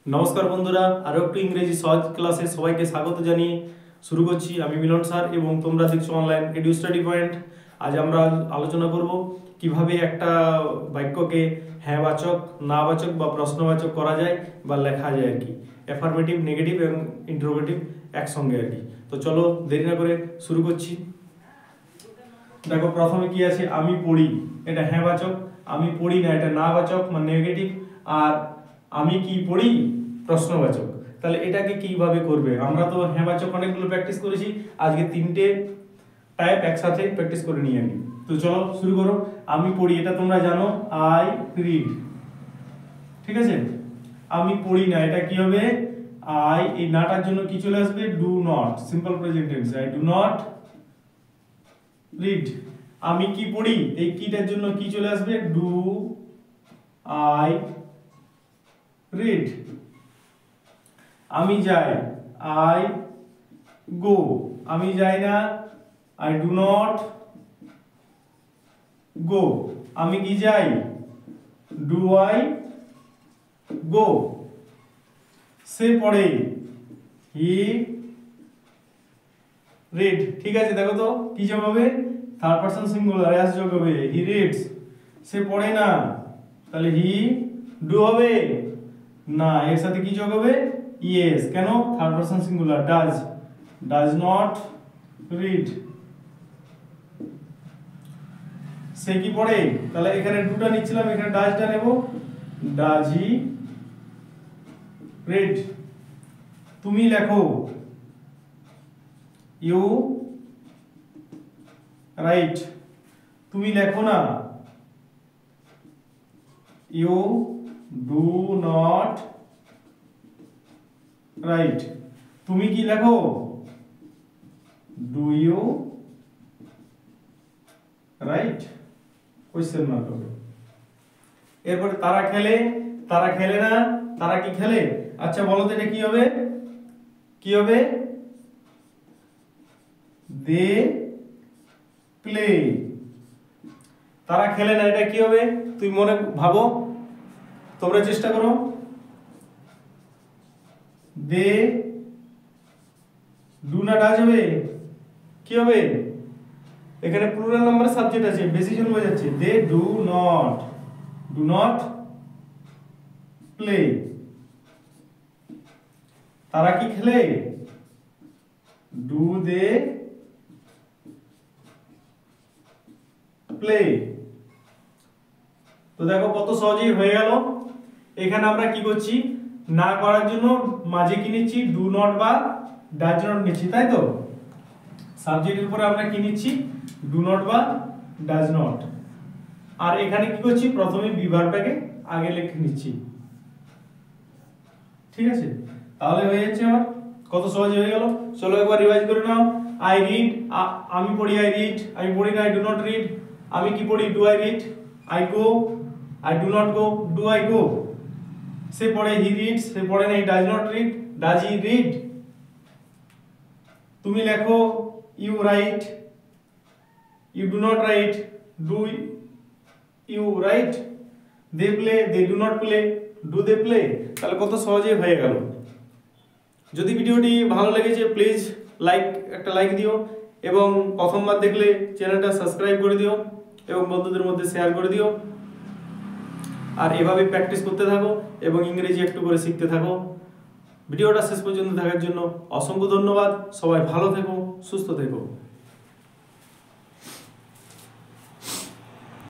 नमस्कार बंधुरा आरो एकटु इंग्रेजी सहज क्लासे सबाइके स्वागत जानिए शुरू करছি আমি মিলন স্যার এবং তোমরা দেখছো অনলাইন এডু স্টাডি পয়েন্ট। আজ আমরা আলোচনা করব কিভাবে একটা বাক্যকে হ্যাঁবাচক নাবাচক বা প্রশ্নবাচক করা যায় বা লেখা যায় আর কি, অ্যাফার্মেটিভ নেগেটিভ এবং ইন্টারোগেটিভ একসঙ্গে আর কি। তো চলো দেরি না করে শুরু করছি। দেখো প্রথমে কি আছে, আমি পড়ি, এটা হ্যাঁবাচক। আমি পড়ি না, এটা নাবাচক মানে নেগেটিভ। আর আমি কি পড়ি প্রশ্নবাচক। তাহলে এটাকে কিভাবে করবে, আমরা তো হ্যাঁবাচক অনেকগুলো প্র্যাকটিস করেছি, আজকে তিনটে টাইপ একসাথে প্র্যাকটিস করে নিয়ে আমি। তো চলো শুরু করো। আমি পড়ি, এটা তোমরা জানো, আই রিড, ঠিক আছে। আমি পড়ি না, এটা কি হবে, আই, এই নাটার জন্য কি চলে আসবে, do not, simple present tense, I do not read. আমি কি পড়ি, এই কিটার জন্য কি চলে আসবে, ডু আই রিড। আমি যাই, আই গো, আমি যাই না, আই ডু নট গো। আমি কি যাই, ডু আই গো। সে পড়ে, হি রিড, ঠিক আছে। দেখো তো কি যোগ হবে, থার্ড পারসন সিঙ্গুলার এস যোগ হবে, হি রিডস। সে পড়ে না, তাহলে হি ডু হবে না, এর সাথে কি যোগ হবে, ইয়েস। কেন, third person singular, does not read. সে কি পড়ে, তাহলে এখানে ডুটা নিচ্ছিলাম, এখানে ডাজটা নেব, ডাজ হি রিড। তুমি লেখো, ইউ রাইট। তুমি লেখো না, ইউ ডু নট রাইট। তুমি কি লেখো, do you write, question mark হবে। এরপরে তারা খেলে, তারা খেলে না, তারা কি খেলে। আচ্ছা বলো তো এটা কি হবে, কি হবে, দে প্লে। তারা খেলে না, এটা কি হবে, তুই মনে ভাবো, তোমরা চেষ্টা করো, দে ডু না ডাজ হবে, কি হবে, এখানে প্লুরাল নাম্বার সাবজেক্ট আছে, বেশি জন বোঝাচ্ছে, দে ডু নট প্লে। তারা কি খেলে, ডু দে প্লে। তো দেখো কত সহজেই হয়ে গেল। এখানে আমরা কি করছি, না করার জন্য মাঝে কি নিচ্ছি, ডু নট বা ডাজ নট নিচ্ছি, তাই তো। সাবজেক্টের উপরে আমরা কি নিচ্ছি, ডু নট বা ডাজ নট। আর এখানে কি করছি, প্রথমে বিভার্বটাকে আগে লিখে নিচ্ছি, ঠিক আছে। তাহলে হয়ে যাচ্ছে আমার, কত সহজে হয়ে গেল। চলো একবার রিভাইজ করে নাও। আই রিড, আমি পড়ি, আই রিড। আমি পড়ি না, আই ডু নট রিড। আমি কি পড়ি, do I read. I go, I do not go, do I go. সে পড়ে, হি রিডস। সে পড়ে না, he does not read, does he read. তুমি লেখো, you write. You do not write, do you write. They play, they do not play, do they play. তাহলে কত সহজে হয়ে গেল। যদি ভিডিওটি ভালো লেগেছে প্লিজ একটা লাইক দিও, এবং প্রথমবার দেখলে চ্যানেলটা সাবস্ক্রাইব করে দিও এবং বন্ধুদের মধ্যে শেয়ার করে দিও। আর এভাবে প্র্যাকটিস করতে থাকো এবং ইংরেজি একটু করে শিখতে থাকো। ভিডিওটা শেষ পর্যন্ত দেখার জন্য অসংখ্য ধন্যবাদ। সবাই ভালো থেকো, সুস্থ থেকো।